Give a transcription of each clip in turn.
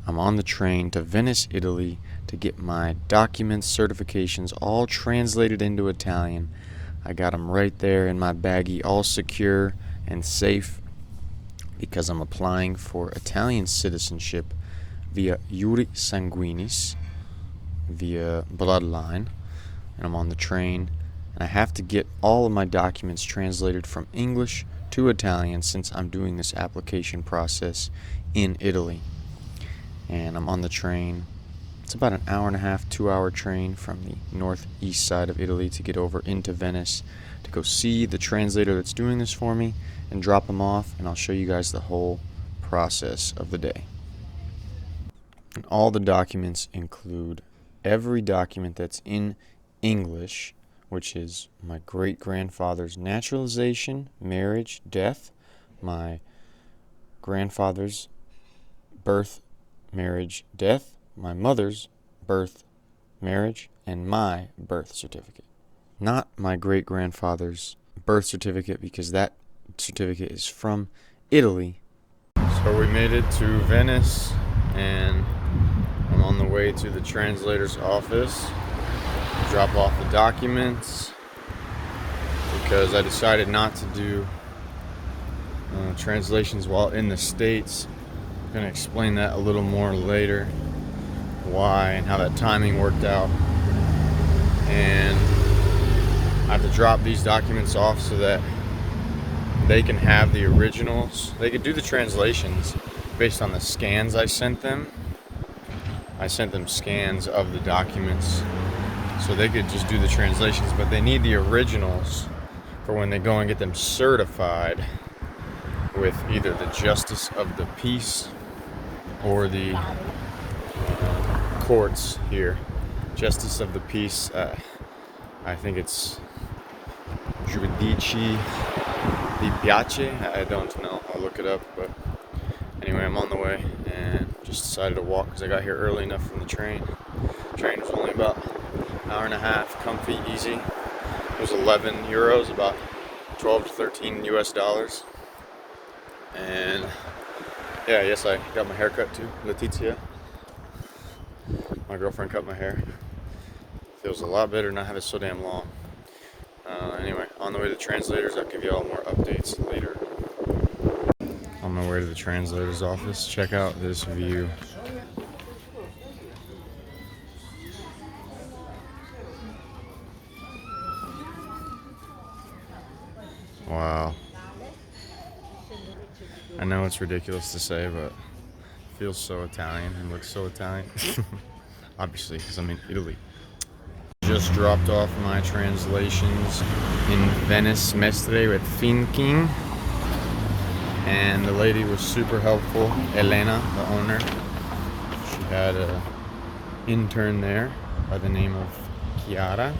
I'm on the train to Venice, Italy to get my documents, certifications all translated into Italian. I got them right there in my baggie, all secure and safe because I'm applying for Italian citizenship via iuri sanguinis, via bloodline, and I'm on the train, and I have to get all of my documents translated from English to Italian since I'm doing this application process in Italy. And I'm on the train. It's about an hour and a half, 2-hour train from the northeast side of Italy to get over into Venice to go see the translator that's doing this for me and drop him off, and I'll show you guys the whole process of the day. And all the documents include every document that's in English, which is my great-grandfather's naturalization, marriage, death, my grandfather's birth, marriage, death, my mother's birth, marriage, and my birth certificate. Not my great-grandfather's birth certificate because that certificate is from Italy. So we made it to Venice, and I'm on the way to the translator's office to drop off the documents because I decided not to do translations while in the States. I'm going to explain that a little more later, why and how that timing worked out. And I have to drop these documents off so that they can have the originals. They could do the translations based on the scans I sent them. I sent them scans of the documents so they could just do the translations, but they need the originals for when they go and get them certified with either the Justice of the Peace or the courts here. Justice of the Peace, I think it's Guidice di Pace. I don't know. I'll look it up. But anyway, I'm on the way and just decided to walk because I got here early enough from the train. The train was only about an hour and a half, comfy, easy. It was 11 euros, about 12 to 13 US dollars. And yeah, yes, I got my hair cut too. Letizia, my girlfriend, cut my hair. Feels a lot better not have it so damn long. Anyway, on the way to the translators, I'll give you all more updates later. On my way to the translator's office, check out this view. Wow. I know it's ridiculous to say, but it feels so Italian and looks so Italian. Obviously, because I'm in Italy. Just dropped off my translations in Venice Mestre with Finking, and the lady was super helpful. Elena, the owner, she had an intern there by the name of Chiara,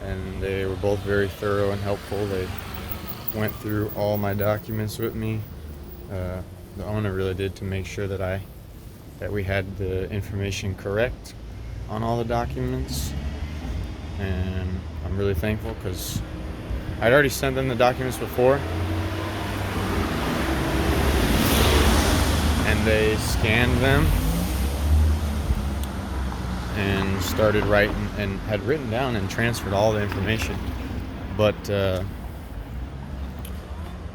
and they were both very thorough and helpful. They went through all my documents with me. The owner really did to make sure that we had the information correct on all the documents. And I'm really thankful because I'd already sent them the documents before, and they scanned them and started writing and had written down and transferred all the information, but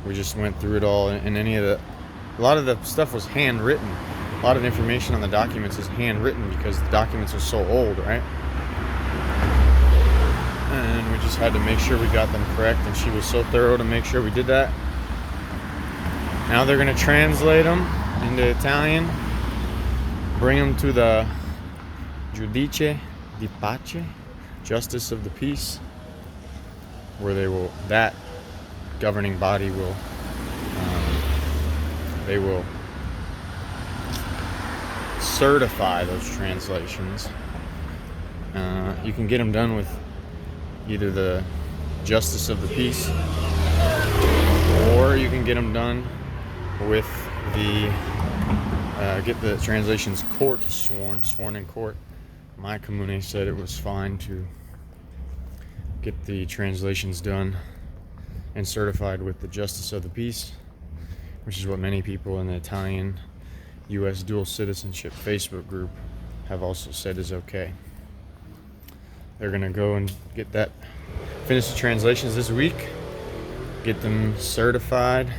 we just went through it all, and a lot of the stuff was handwritten. A lot of the information on the documents is handwritten because the documents are so old, right? And we just had to make sure we got them correct, and she was so thorough to make sure we did that. Now they're going to translate them into Italian, bring them to the Guidice di Pace, Justice of the Peace, where that governing body will certify those translations. You can get them done with either the Justice of the Peace, or you can get them done with get the translations sworn in court. My comune said it was fine to get the translations done and certified with the Justice of the Peace, which is what many people in the Italian U.S. dual citizenship Facebook group have also said is okay. They're gonna go and get that, finish the translations this week, get them certified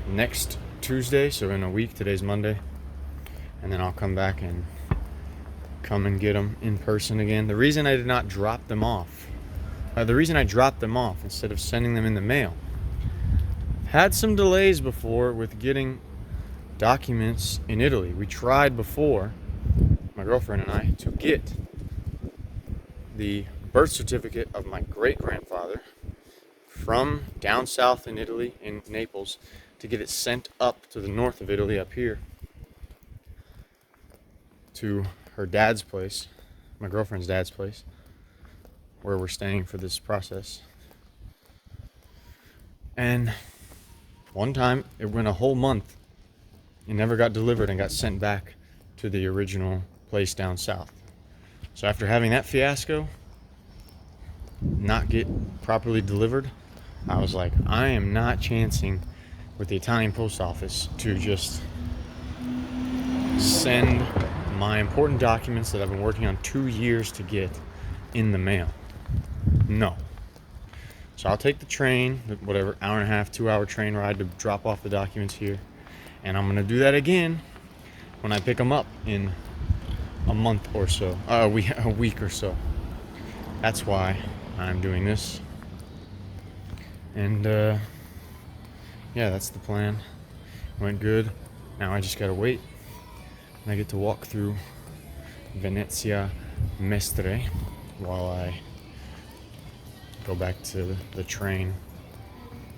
next Tuesday, so in a week. Today's Monday, and then I'll come back and get them in person again. The reason I did not drop them off, the reason I dropped them off instead of sending them in the mail, had some delays before with getting documents in Italy. We tried before, my girlfriend and I, to get the birth certificate of my great-grandfather from down south in Italy, in Naples, to get it sent up to the north of Italy, up here, to her dad's place, my girlfriend's dad's place, where we're staying for this process. And one time, it went a whole month. It never got delivered and got sent back to the original place down south. So after having that fiasco, not get properly delivered, I was like, I am not chancing with the Italian post office to just send my important documents that I've been working on 2 years to get in the mail. No. So I'll take the train, whatever, hour and a half, 2 hour train ride to drop off the documents here. And I'm going to do that again when I pick them up in a month or so, a week or so. That's why I'm doing this. And yeah, that's the plan. Went good. Now I just got to wait. And I get to walk through Venice Mestre while I go back to the train.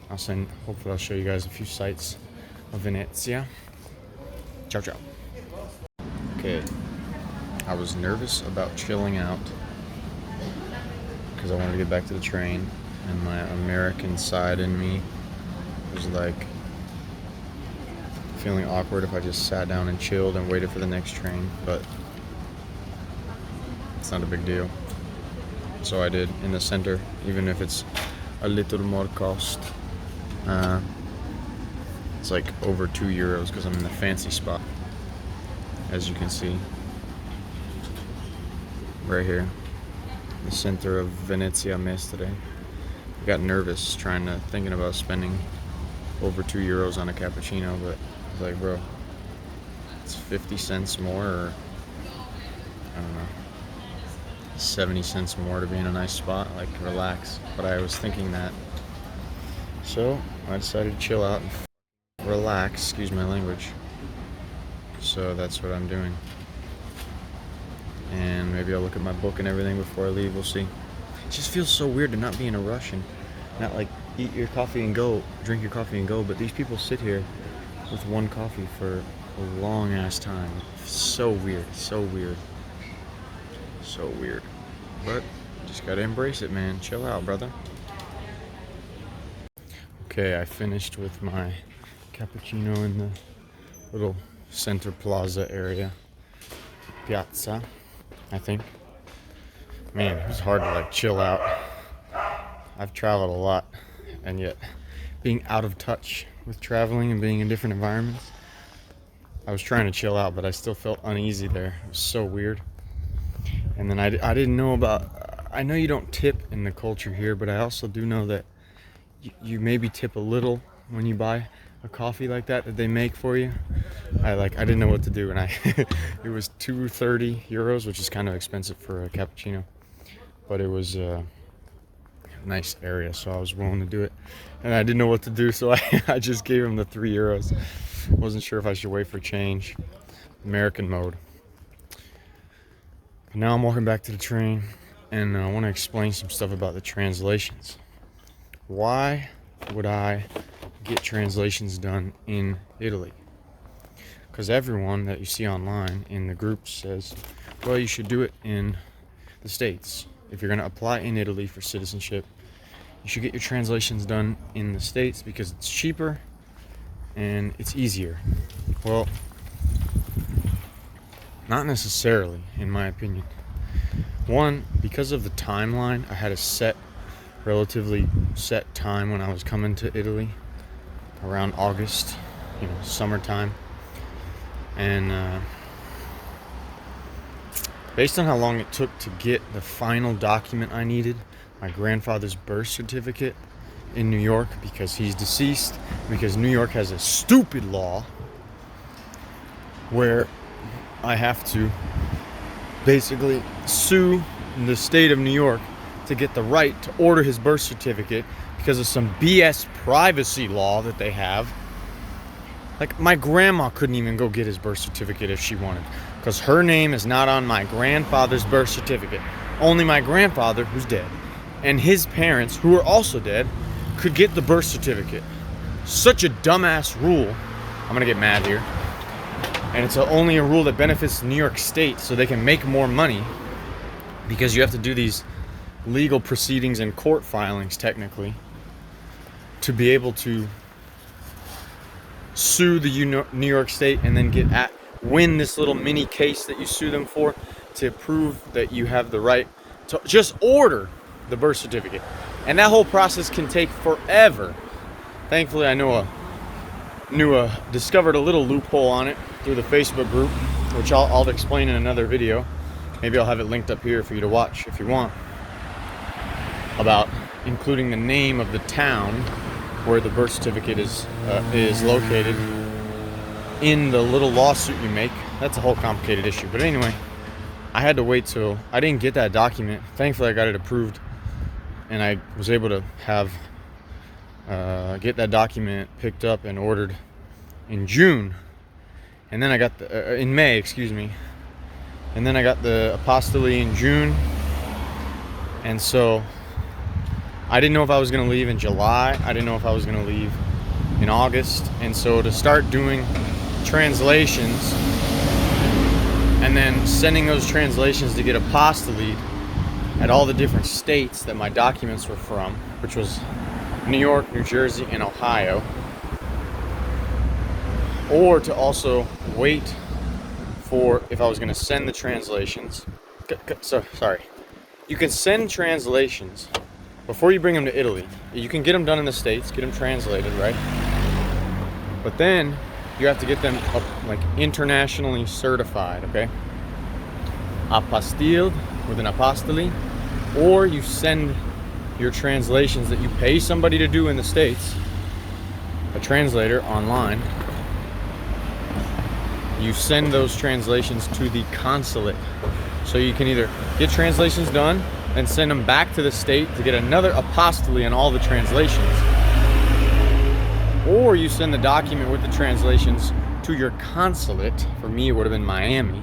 Hopefully I'll show you guys a few sights of Venezia. Ciao, ciao. Okay, I was nervous about chilling out because I wanted to get back to the train, and my American side in me was like feeling awkward if I just sat down and chilled and waited for the next train, but it's not a big deal. So I did in the center, even if it's a little more cost. It's like over €2 because I'm in the fancy spot, as you can see right here, the center of Venice Mestre. I got nervous thinking about spending over €2 on a cappuccino, but I was like, bro, it's 50 cents more, or I don't know, 70 cents more to be in a nice spot, like relax. But I was thinking that, so I decided to chill out and relax, excuse my language. So that's what I'm doing. And maybe I'll look at my book and everything before I leave, we'll see. It just feels so weird to not be in a rush and not like eat your coffee and go, drink your coffee and go, but these people sit here with one coffee for a long ass time. So weird, so weird. So weird. But just gotta embrace it, man. Chill out, brother. Okay, I finished with my cappuccino in the little center plaza area. Piazza, I think. Man, it was hard to like chill out. I've traveled a lot, and yet being out of touch with traveling and being in different environments, I was trying to chill out, but I still felt uneasy there. It was so weird. And then I didn't know about, I know you don't tip in the culture here, but I also do know that you maybe tip a little when you buy a coffee like that they make for you. I didn't know what to do, and it was €230, which is kind of expensive for a cappuccino, but it was a nice area, so I was willing to do it. And I didn't know what to do, so I just gave him the €3. Wasn't sure if I should wait for change. American mode. But now I'm walking back to the train, and I want to explain some stuff about the translations. Why would I get translations done in Italy? Because everyone that you see online in the groups says, well, you should do it in the States. If you're going to apply in Italy for citizenship, you should get your translations done in the States because it's cheaper and it's easier. Well, not necessarily, in my opinion. One, because of the timeline, I had a relatively set time when I was coming to Italy, around August, summertime. And based on how long it took to get the final document I needed, my grandfather's birth certificate in New York, because he's deceased, because New York has a stupid law where I have to basically sue the state of New York to get the right to order his birth certificate because of some BS privacy law that they have. Like, my grandma couldn't even go get his birth certificate if she wanted, because her name is not on my grandfather's birth certificate. Only my grandfather, who's dead, and his parents, who are also dead, could get the birth certificate. Such a dumbass rule. I'm gonna get mad here. And it's only a rule that benefits New York State so they can make more money, because you have to do these legal proceedings and court filings, technically, to be able to sue the New York State and then win this little mini case that you sue them for, to prove that you have the right to just order the birth certificate. And that whole process can take forever. Thankfully, I discovered a little loophole on it through the Facebook group, which I'll explain in another video. Maybe I'll have it linked up here for you to watch if you want, about including the name of the town where the birth certificate is located in the little lawsuit you make. That's a whole complicated issue. But anyway, I had to wait till I didn't get that document. Thankfully, I got it approved, and I was able to have get that document picked up and ordered in June, and then I got in May, excuse me, and then I got the apostille in June. And so I didn't know if I was going to leave in July. I didn't know if I was going to leave in August. And so to start doing translations and then sending those translations to get apostilled at all the different states that my documents were from, which was New York, New Jersey, and Ohio, or to also wait for, if I was going to send the translations. So, sorry. You can send translations before you bring them to Italy. You can get them done in the States, get them translated, right? But then you have to get them like internationally certified, okay? Apostilled with an apostille, or you send your translations that you pay somebody to do in the States, a translator online. You send those translations to the consulate. So you can either get translations done and send them back to the state to get another apostille on all the translations, or you send the document with the translations to your consulate. For me, it would have been Miami,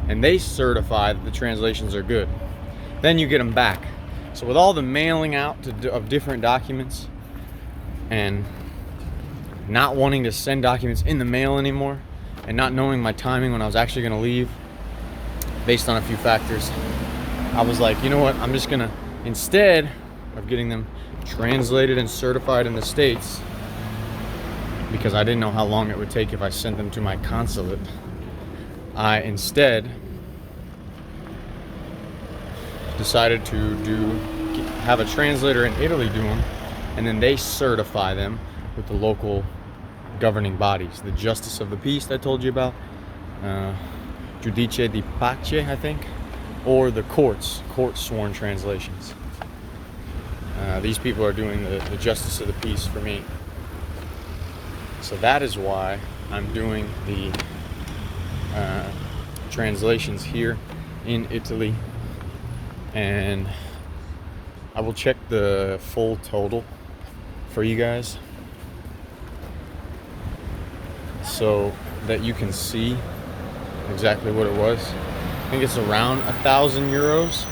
and they certify that the translations are good. Then you get them back. So with all the mailing out of different documents and not wanting to send documents in the mail anymore, and not knowing my timing when I was actually going to leave, based on a few factors, I was like, you know what, I'm just gonna, instead of getting them translated and certified in the States, because I didn't know how long it would take if I sent them to my consulate, I instead decided to have a translator in Italy do them, and then they certify them with the local governing bodies, the Justice of the Peace I told you about, Guidice di Pace, I think, or the court sworn translations. These people are doing the Justice of the Peace for me. So that is why I'm doing the translations here in Italy. And I will check the full total for you guys so that you can see exactly what it was. I think it's around 1,000 euros,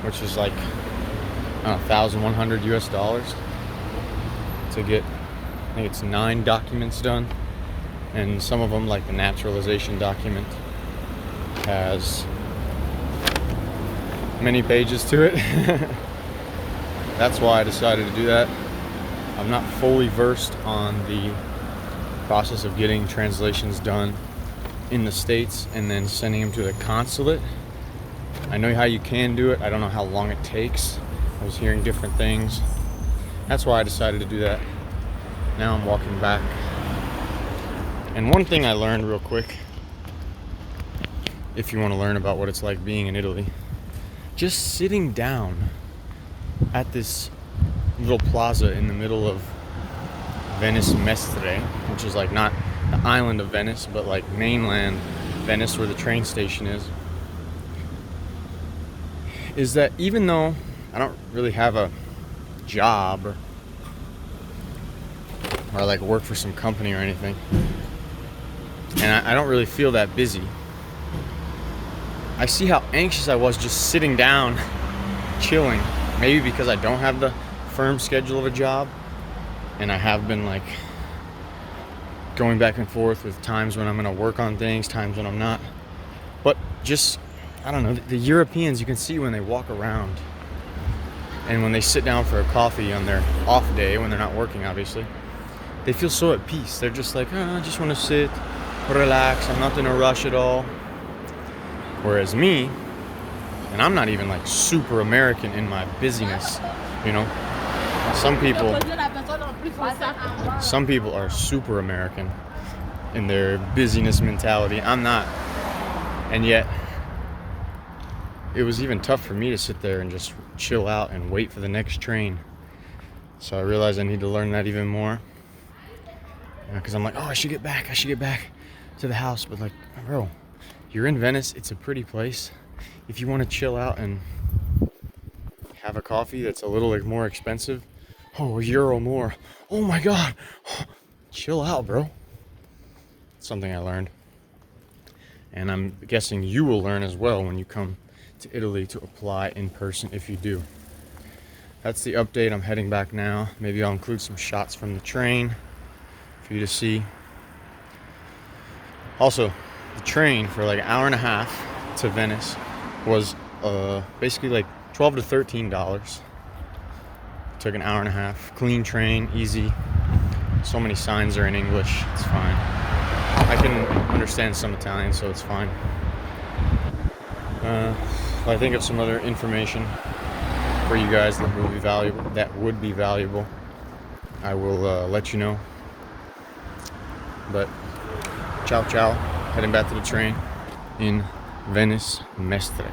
which is like, I don't know, 1,100 US dollars to get, I think it's 9 documents done. And some of them, like the naturalization document, has many pages to it. That's why I decided to do that. I'm not fully versed on the process of getting translations done in the States and then sending them to the consulate. I know how you can do it. I don't know how long it takes. I was hearing different things. That's why I decided to do that. Now I'm walking back. And one thing I learned real quick if you want to learn about what it's like being in Italy. Just sitting down at this little plaza in the middle of Venice Mestre, which is like not the island of Venice, but like mainland Venice where the train station is that even though I don't really have a job or like work for some company or anything, and I don't really feel that busy, I see how anxious I was just sitting down, chilling. Maybe because I don't have the firm schedule of a job, and I have been like going back and forth with times when I'm gonna work on things, times when I'm not. But just, I don't know, the Europeans, you can see when they walk around and when they sit down for a coffee on their off day, when they're not working obviously, they feel so at peace. They're just like, oh, I just want to sit, relax, I'm not in a rush at all. Whereas me, and I'm not even like super American in my busyness, you know. Some people are super American in their busyness mentality. I'm not. And yet it was even tough for me to sit there and just chill out and wait for the next train. So I realized I need to learn that even more. Because I'm like, oh, I should get back to the house. But like, bro, you're in Venice. It's a pretty place. If you want to chill out and have a coffee that's a little like more expensive, oh, €1 more. Oh my God. Chill out, bro. Something I learned. And I'm guessing you will learn as well when you come to Italy to apply in person if you do. That's the update. I'm heading back now. Maybe I'll include some shots from the train for you to see. Also, the train for like an hour and a half to Venice was basically like $12 to $13. Took an hour and a half. Clean train, easy. So many signs are in English. It's fine. I can understand some Italian, so it's fine. If I think of some other information for you guys that would be valuable, I will let you know. But ciao ciao. Heading back to the train in Venice Mestre.